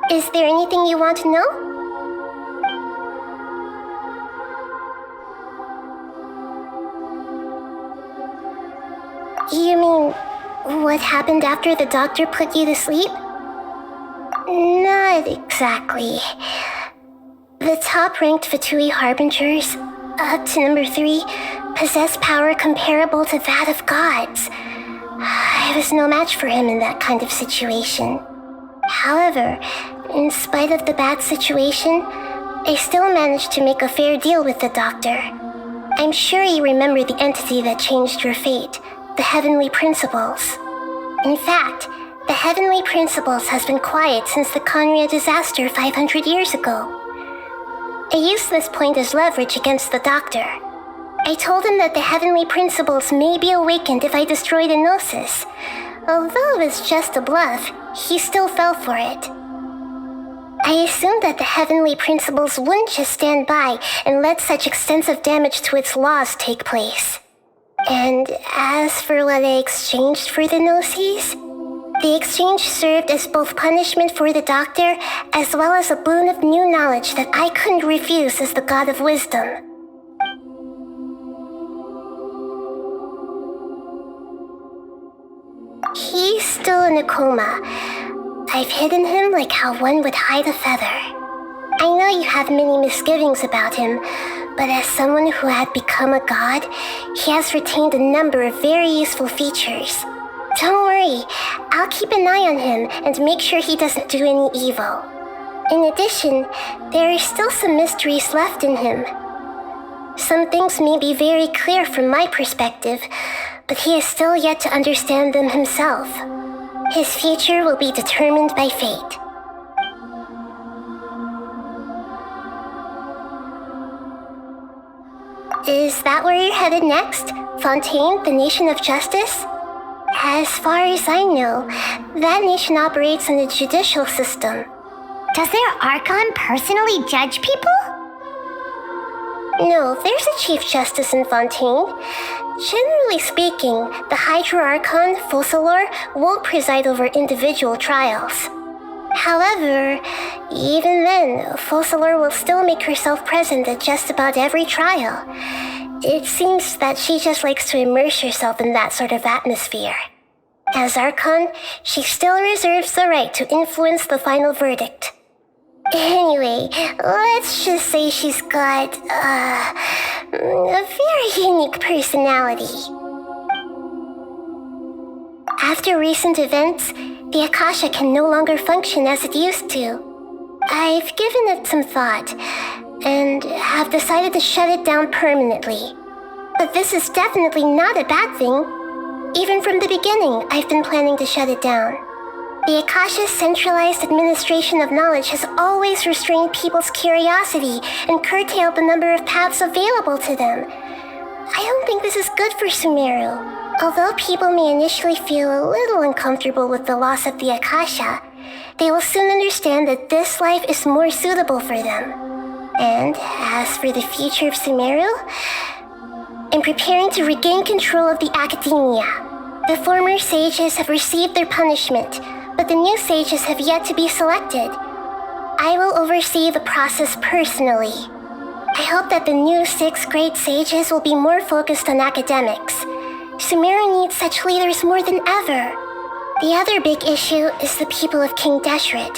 Is there anything you want to know? You mean, what happened after the doctor put you to sleep? Not exactly. The top-ranked Fatui Harbingers, up to number 3, possess power comparable to that of gods. I was no match for him in that kind of situation. However, in spite of the bad situation, I still managed to make a fair deal with the doctor. I'm sure you remember the entity that changed your fate, the Heavenly Principles. In fact, the Heavenly Principles has been quiet since the Conria disaster 500 years ago. I used this point as leverage against the doctor. I told him that the Heavenly Principles may be awakened if I destroy the Gnosis. Although it was just a bluff, he still fell for it. I assumed that the Heavenly Principles wouldn't just stand by and let such extensive damage to its laws take place. And as for what I exchanged for the Gnosis, the exchange served as both punishment for the doctor as well as a boon of new knowledge that I couldn't refuse as the god of wisdom. He's still in a coma. I've hidden him like how one would hide a feather. I know you have many misgivings about him, but as someone who had become a god, he has retained a number of very useful features. Don't worry, I'll keep an eye on him and make sure he doesn't do any evil. In addition, there are still some mysteries left in him. Some things may be very clear from my perspective, but he is still yet to understand them himself. His future will be determined by fate. Is that where you're headed next? Fontaine, the Nation of Justice? As far as I know, that nation operates in a judicial system. Does their Archon personally judge people? No, there's a Chief Justice in Fontaine. Generally speaking, the Hydra Archon, Focalor, won't preside over individual trials. However, even then, Focalor will still make herself present at just about every trial. It seems that she just likes to immerse herself in that sort of atmosphere. As Archon, she still reserves the right to influence the final verdict. Anyway, let's just say she's got, a very unique personality. After recent events, the Akasha can no longer function as it used to. I've given it some thought, and have decided to shut it down permanently. But this is definitely not a bad thing. Even from the beginning, I've been planning to shut it down. The Akasha's centralized administration of knowledge has always restrained people's curiosity and curtailed the number of paths available to them. I don't think this is good for Sumeru. Although people may initially feel a little uncomfortable with the loss of the Akasha, they will soon understand that this life is more suitable for them. And as for the future of Sumeru, I'm preparing to regain control of the academia. The former sages have received their punishment, but the new sages have yet to be selected. I will oversee the process personally. I hope that the new 6th grade sages will be more focused on academics. Sumeru needs such leaders more than ever. The other big issue is the people of King Deshret.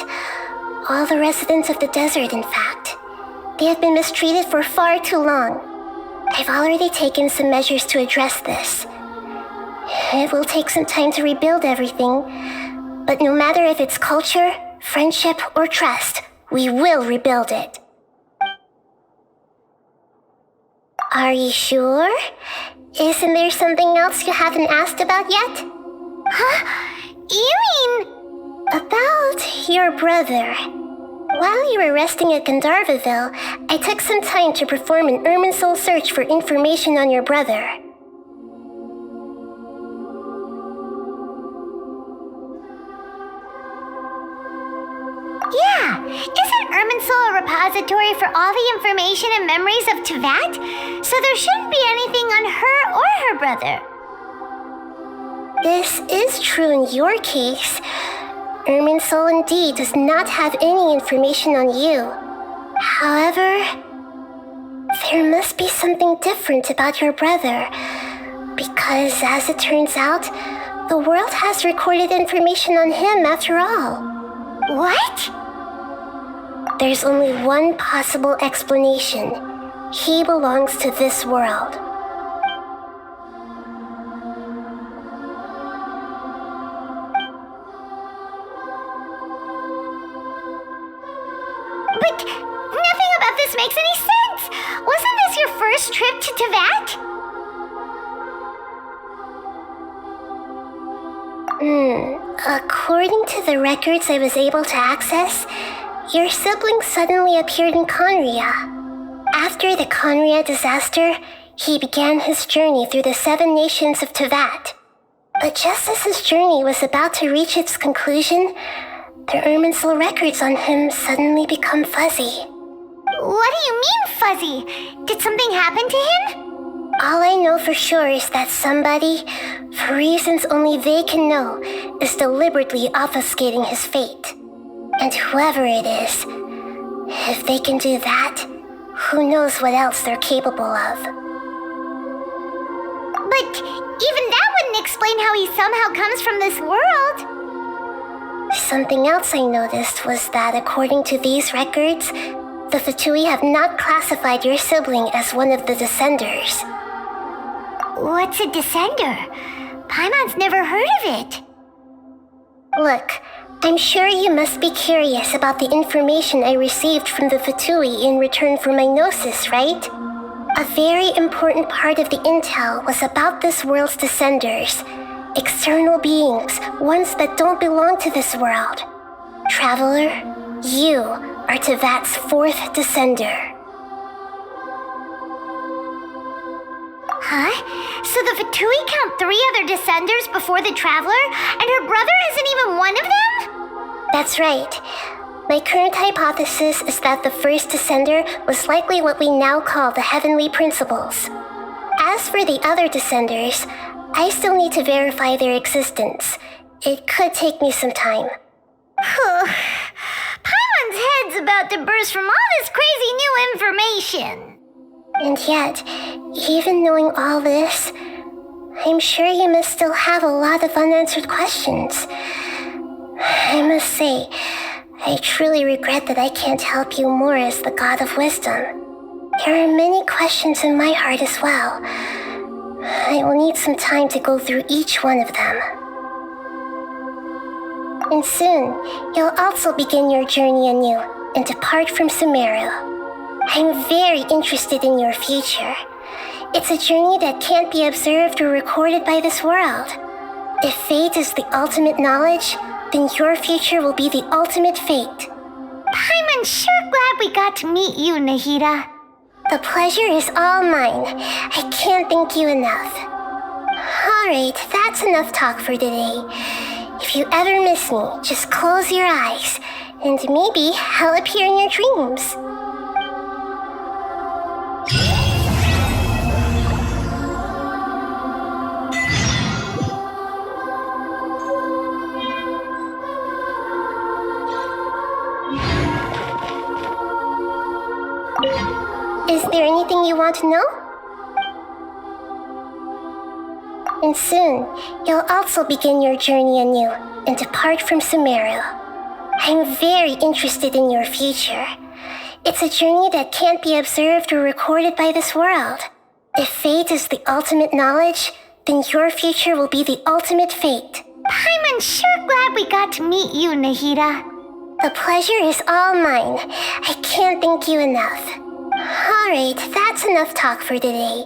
All the residents of the desert, in fact. They have been mistreated for far too long. I've already taken some measures to address this. It will take some time to rebuild everything, but no matter if it's culture, friendship, or trust, we will rebuild it. Are you sure? Isn't there something else you haven't asked about yet? Huh? You mean... About your brother. While you were resting at Gandharvaville, I took some time to perform an Irminsul search for information on your brother. Yeah, isn't Irminsul a repository for all the information and memories of Tevat? So there shouldn't be anything on her or her brother. This is true in your case. Ermin's soul indeed does not have any information on you. However, there must be something different about your brother, because as it turns out, the world has recorded information on him after all. What? There's only one possible explanation. He belongs to this world. But nothing about this makes any sense! Wasn't this your first trip to Teyvat? According to the records I was able to access, your sibling suddenly appeared in Conria. After the Conria disaster, he began his journey through the 7 nations of Teyvat. But just as his journey was about to reach its conclusion, the Erminsul records on him suddenly become fuzzy. What do you mean, fuzzy? Did something happen to him? All I know for sure is that somebody, for reasons only they can know, is deliberately obfuscating his fate. And whoever it is, if they can do that, who knows what else they're capable of. But even that wouldn't explain how he somehow comes from this world. Something else I noticed was that according to these records, the Fatui have not classified your sibling as one of the Descenders. What's a Descender? Paimon's never heard of it. Look, I'm sure you must be curious about the information I received from the Fatui in return for my gnosis, right? A very important part of the intel was about this world's Descenders. External beings, ones that don't belong to this world. Traveler, you are Teyvat's 4th Descender. Huh? So the Fatui count 3 other Descenders before the Traveler, and her brother isn't even one of them? That's right. My current hypothesis is that the first Descender was likely what we now call the Heavenly Principles. As for the other Descenders, I still need to verify their existence. It could take me some time. Paimon's head's about to burst from all this crazy new information. And yet, even knowing all this, I'm sure you must still have a lot of unanswered questions. I must say, I truly regret that I can't help you more as the God of Wisdom. There are many questions in my heart as well. I will need some time to go through each one of them. And soon, you'll also begin your journey anew and depart from Sumeru. I'm very interested in your future. It's a journey that can't be observed or recorded by this world. If fate is the ultimate knowledge, then your future will be the ultimate fate. Paimon's sure glad we got to meet you, Nahida. The pleasure is all mine. I can't thank you enough. Alright, that's enough talk for today. If you ever miss me, just close your eyes, and maybe I'll appear in your dreams. Is there anything you want to know? And soon, you'll also begin your journey anew and depart from Sumeru. I'm very interested in your future. It's a journey that can't be observed or recorded by this world. If fate is the ultimate knowledge, then your future will be the ultimate fate. Paimon's sure glad we got to meet you, Nahida. The pleasure is all mine. I can't thank you enough. Alright, that's enough talk for today.